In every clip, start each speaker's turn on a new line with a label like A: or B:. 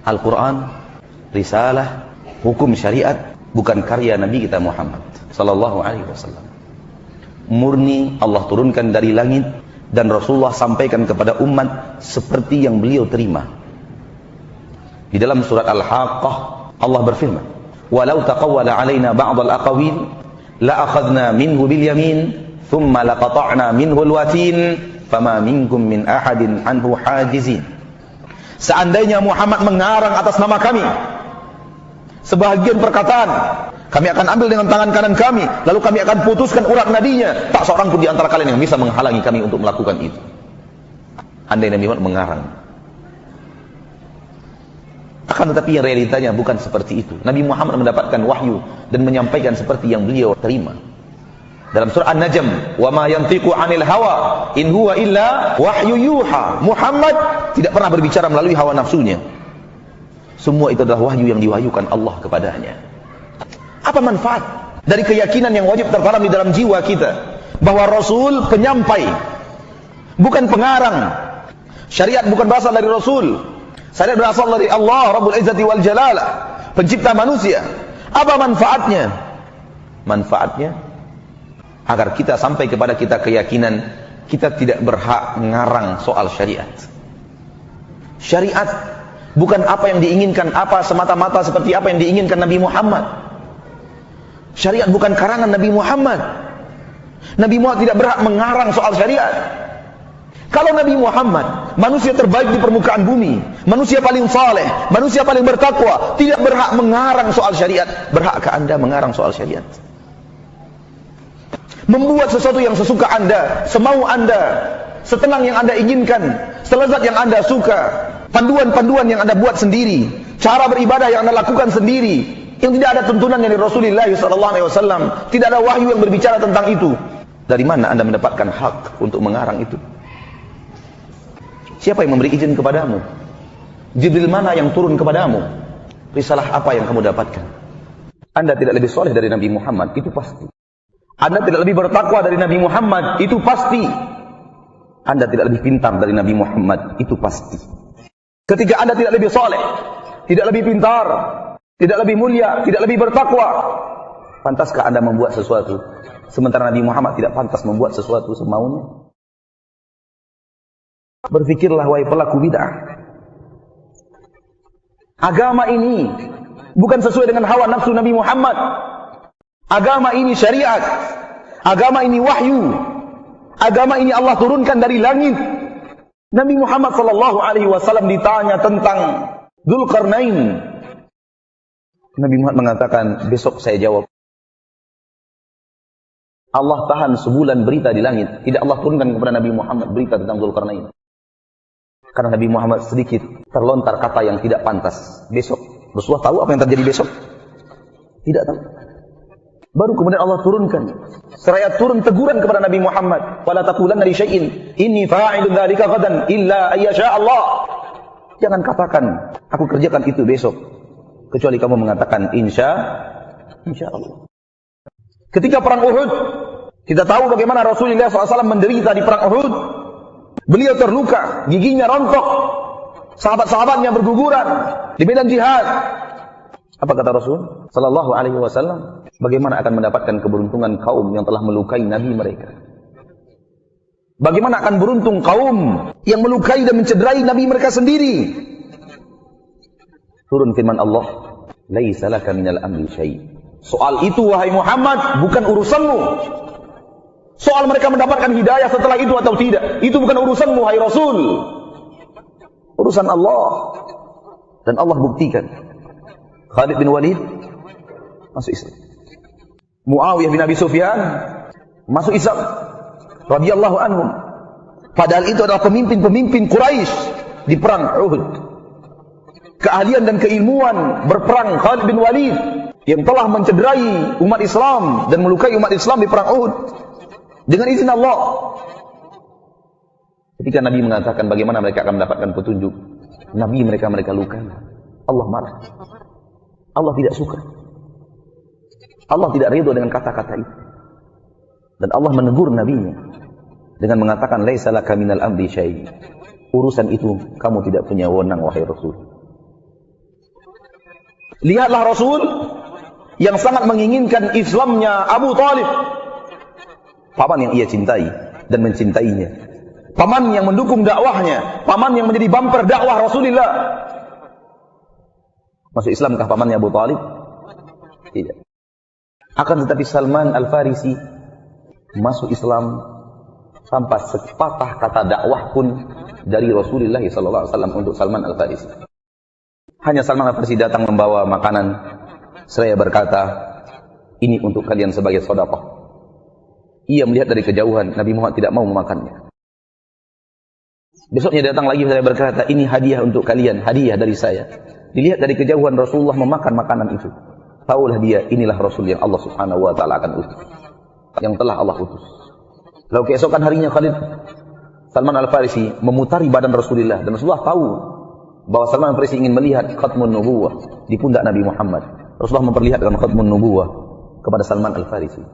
A: Al-Quran, risalah, hukum syariat bukan karya Nabi kita Muhammad sallallahu alaihi wasallam. Murni Allah turunkan dari langit dan Rasulullah sampaikan kepada umat seperti yang beliau terima. Di dalam surat Al-Haqqah Allah berfirman, "Walau taqawwala 'alaina ba'd al-aqawil la akhadna minhu bil yamin thumma laqata'na minhu al-watin fama minkum min ahadin anhu hajizin." Seandainya Muhammad mengarang atas nama kami sebahagian perkataan, kami akan ambil dengan tangan kanan kami, lalu kami akan putuskan urat nadinya. Tak seorang pun di antara kalian yang bisa menghalangi kami untuk melakukan itu. Andai Nabi Muhammad mengarang. Akan tetapi yang realitanya bukan seperti itu. Nabi Muhammad mendapatkan wahyu dan menyampaikan seperti yang beliau terima. Dalam surah An-Najm, "Wa ma yantiqu 'anil hawa in huwa illa wahyu yuha." Muhammad tidak pernah berbicara melalui hawa nafsunya. Semua itu adalah wahyu yang diwahyukan Allah kepadanya. Apa manfaat dari keyakinan yang wajib tertanam di dalam jiwa kita bahwa Rasul penyampai, bukan pengarang. Syariat bukan berasal dari Rasul. Syariat berasal dari Allah Rabbul Izzati wal Jalalah, pencipta manusia. Apa manfaatnya? Manfaatnya agar kita sampai kepada kita keyakinan kita tidak berhak mengarang soal syariat. Syariat bukan apa yang diinginkan, apa semata-mata seperti apa yang diinginkan Nabi Muhammad. Syariat bukan karangan Nabi Muhammad. Nabi Muhammad tidak berhak mengarang soal syariat. Kalau Nabi Muhammad, manusia terbaik di permukaan bumi, manusia paling saleh, manusia paling bertakwa, tidak berhak mengarang soal syariat. Berhakkah Anda mengarang soal syariat? Membuat sesuatu yang sesuka Anda, semau Anda, setenang yang Anda inginkan, selezat yang Anda suka, panduan-panduan yang Anda buat sendiri, cara beribadah yang Anda lakukan sendiri, yang tidak ada tuntunan dari Rasulullah SAW, tidak ada wahyu yang berbicara tentang itu. Dari mana Anda mendapatkan hak untuk mengarang itu? Siapa yang memberi izin kepadamu? Jibril mana yang turun kepadamu? Risalah apa yang kamu dapatkan? Anda tidak lebih soleh dari Nabi Muhammad, itu pasti. Anda tidak lebih bertakwa dari Nabi Muhammad, itu pasti. Anda tidak lebih pintar dari Nabi Muhammad, itu pasti. Ketika Anda tidak lebih soleh, tidak lebih pintar, tidak lebih mulia, tidak lebih bertakwa, pantaskah Anda membuat sesuatu sementara Nabi Muhammad tidak pantas membuat sesuatu semaunya? Berfikirlah wahai pelaku bid'ah. Agama ini bukan sesuai dengan hawa nafsu Nabi Muhammad. Agama ini syariat. Agama ini wahyu. Agama ini Allah turunkan dari langit. Nabi Muhammad sallallahu alaihi wasallam ditanya tentang Dzulqarnain. Nabi Muhammad mengatakan, besok saya jawab. Allah tahan sebulan berita di langit. Tidak Allah turunkan kepada Nabi Muhammad berita tentang Dzulqarnain. Karena Nabi Muhammad sedikit terlontar kata yang tidak pantas. Besok. Rasulullah tahu apa yang terjadi besok? Tidak tahu. Baru kemudian Allah turunkan. Seraya turun teguran kepada Nabi Muhammad. Wala taqulanna li syai'in inni fa'ilun dzalika ghadan illa ayyasha Allah. Jangan katakan aku kerjakan itu besok kecuali kamu mengatakan insya Allah. Ketika perang Uhud, kita tahu bagaimana Rasulullah SAW menderita di perang Uhud. Beliau terluka, giginya rontok, sahabat-sahabatnya berguguran di medan jihad. Apa kata Rasul sallallahu alaihi wasallam? Bagaimana akan mendapatkan keberuntungan kaum yang telah melukai nabi mereka? Bagaimana akan beruntung kaum yang melukai dan mencederai nabi mereka sendiri? Turun firman Allah, "Laisa laka minal amri syai'." Soal itu wahai Muhammad bukan urusanmu. Soal mereka mendapatkan hidayah setelah itu atau tidak, itu bukan urusanmu wahai Rasul. Urusan Allah. Dan Allah buktikan. Khalid bin Walid masuk Islam. Muawiyah bin Abi Sufyan masuk Islam radhiyallahu anhum. Padahal itu adalah pemimpin-pemimpin Quraisy di perang Uhud. Keahlian dan keilmuan berperang Khalid bin Walid yang telah mencederai umat Islam dan melukai umat Islam di perang Uhud dengan izin Allah. Ketika Nabi mengatakan bagaimana mereka akan mendapatkan petunjuk, Nabi mereka lukai, Allah marah. Allah tidak suka. Allah tidak ridho dengan kata-kata itu. Dan Allah menegur nabinya dengan mengatakan laisa laka minal amri syai'. Urusan itu kamu tidak punya wewenang wahai Rasul. Lihatlah Rasul yang sangat menginginkan Islamnya Abu Talib, paman yang ia cintai dan mencintainya, paman yang mendukung dakwahnya, paman yang menjadi bumper dakwah Rasulullah. Masuk Islamkah pamannya Abu Talib? Tidak. Akan tetapi Salman Al-Farisi masuk Islam tanpa sepatah kata dakwah pun dari Rasulullah SAW untuk Salman Al-Farisi. Hanya Salman Al-Farisi datang membawa makanan, seraya berkata, ini untuk kalian sebagai sedekah. Ia melihat dari kejauhan, Nabi Muhammad tidak mau memakannya. Besoknya datang lagi, seraya berkata, ini hadiah untuk kalian, hadiah dari saya. Dilihat dari kejauhan Rasulullah memakan makanan itu. Taulah dia, inilah Rasul yang Allah Subhanahu wa Ta'ala akan utus, yang telah Allah utus. Lalu keesokan harinya Khalid Salman Al-Farisi memutari badan Rasulullah, dan Rasulullah tahu bahwa Salman Al-Farisi ingin melihat khatmun nubuwah di pundak Nabi Muhammad. Rasulullah memperlihatkan khatmun nubuwah kepada Salman Al-Farisi.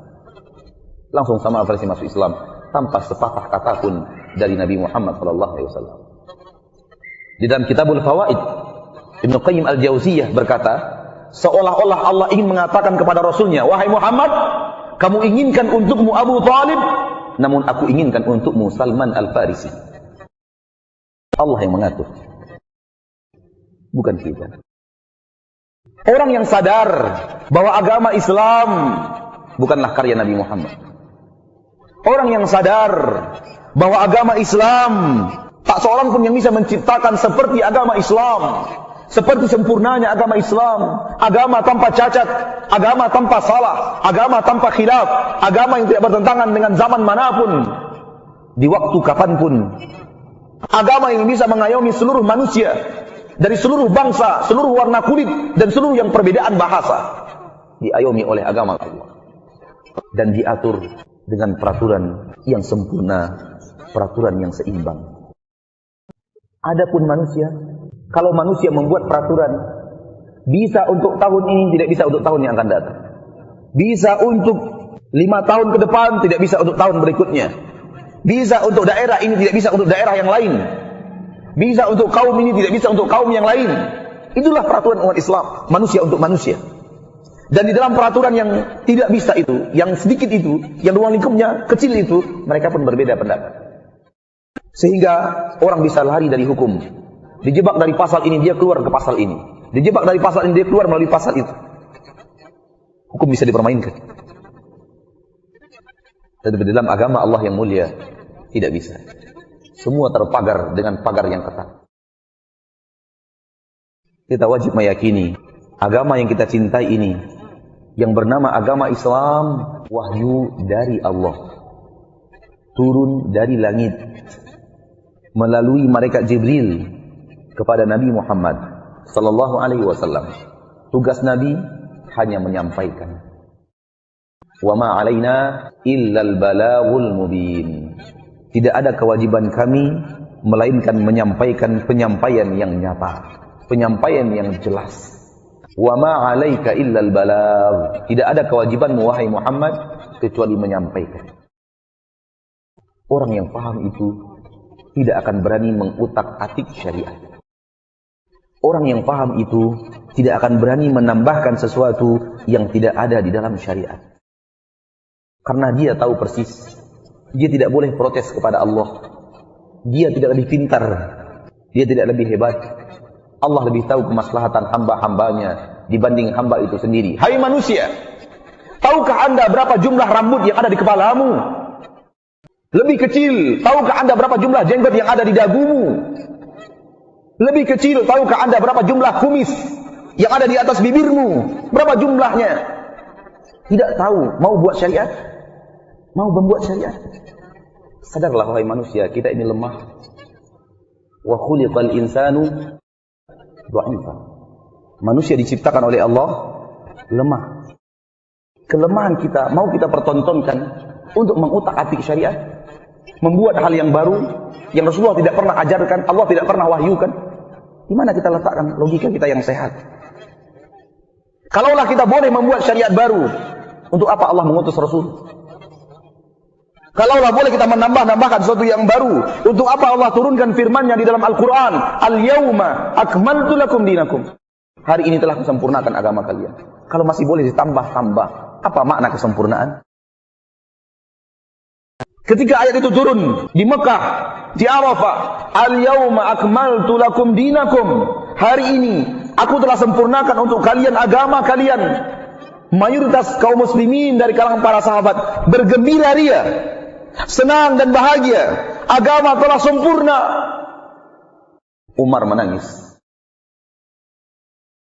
A: Langsung Salman Al-Farisi masuk Islam tanpa sepatah kata pun dari Nabi Muhammad SAW. Di dalam Kitabul Fawaid, Ibnu Qayyim Al-Jauziyah berkata, seolah-olah Allah ingin mengatakan kepada Rasulnya, wahai Muhammad, kamu inginkan untukmu Abu Talib, namun aku inginkan untukmu Salman Al-Farisi. Allah yang mengatur, bukan kita. Orang yang sadar bahwa agama Islam bukanlah karya Nabi Muhammad. Orang yang sadar bahwa agama Islam tak seorang pun yang bisa menciptakan seperti agama Islam, seperti sempurnanya agama Islam, agama tanpa cacat, agama tanpa salah, agama tanpa khilaf, agama yang tidak bertentangan dengan zaman manapun, di waktu kapanpun, agama yang bisa mengayomi seluruh manusia, dari seluruh bangsa, seluruh warna kulit, dan seluruh yang perbedaan bahasa, diayomi oleh agama Allah, dan diatur dengan peraturan yang sempurna, peraturan yang seimbang. Adapun manusia, kalau manusia membuat peraturan, bisa untuk tahun ini, tidak bisa untuk tahun yang akan datang. Bisa untuk 5 tahun ke depan, tidak bisa untuk tahun berikutnya. Bisa untuk daerah ini, tidak bisa untuk daerah yang lain. Bisa untuk kaum ini, tidak bisa untuk kaum yang lain. Itulah peraturan umat Islam, manusia untuk manusia. Dan di dalam peraturan yang tidak bisa itu, yang sedikit itu, yang ruang lingkupnya kecil itu, mereka pun berbeda pendapat. Sehingga orang bisa lari dari hukum. Dijebak dari pasal ini, dia keluar ke pasal ini. Dijebak dari pasal ini, dia keluar melalui pasal itu. Hukum bisa dipermainkan. Tetapi dalam agama Allah yang mulia, tidak bisa. Semua terpagar dengan pagar yang ketat. Kita wajib meyakini, agama yang kita cintai ini, yang bernama agama Islam, wahyu dari Allah. Turun dari langit, melalui malaikat Jibril, kepada Nabi Muhammad sallallahu alaihi wasallam. Tugas Nabi hanya menyampaikan. Wa ma 'alaina illal balaghul mubin. Tidak ada kewajiban kami melainkan menyampaikan penyampaian yang nyata, penyampaian yang jelas. Wa ma 'alaika illal balagh. Tidak ada kewajibanmu wahai Muhammad kecuali menyampaikan. Orang yang paham itu tidak akan berani mengutak-atik syariat. Orang yang paham itu tidak akan berani menambahkan sesuatu yang tidak ada di dalam syariat. Karena dia tahu persis, dia tidak boleh protes kepada Allah. Dia tidak lebih pintar, dia tidak lebih hebat. Allah lebih tahu kemaslahatan hamba-hambanya dibanding hamba itu sendiri. Hai manusia, tahukah anda berapa jumlah rambut yang ada di kepalamu? Lebih kecil, tahukah anda berapa jumlah jenggot yang ada di dagumu? Lebih kecil, tahukah anda berapa jumlah kumis yang ada di atas bibirmu? Berapa jumlahnya? Tidak tahu, mau buat syariat? Mau membuat syariat? Sadarlah wahai manusia, kita ini lemah. Wa khuliqal insanu dha'ifa. Manusia diciptakan oleh Allah lemah. Kelemahan kita mau kita pertontonkan untuk mengutak-atik syariat, membuat hal yang baru yang Rasulullah tidak pernah ajarkan, Allah tidak pernah wahyukan. Di mana kita letakkan logika kita yang sehat? Kalaulah kita boleh membuat syariat baru, untuk apa Allah mengutus Rasul? Kalaulah boleh kita menambahkan sesuatu yang baru, untuk apa Allah turunkan firman-Nya di dalam Al-Quran? Al-yawma akmaltu lakum dinakum. Hari ini telah kusempurnakan agama kalian. Kalau masih boleh ditambah-tambah, apa makna kesempurnaan? Ketika ayat itu turun di Mekah, di Arafah, al-yauma akmaltu lakum dinakum. Hari ini aku telah sempurnakan untuk kalian agama kalian. Mayoritas kaum muslimin dari kalangan para sahabat bergembira ria, senang dan bahagia. Agama telah sempurna. Umar menangis.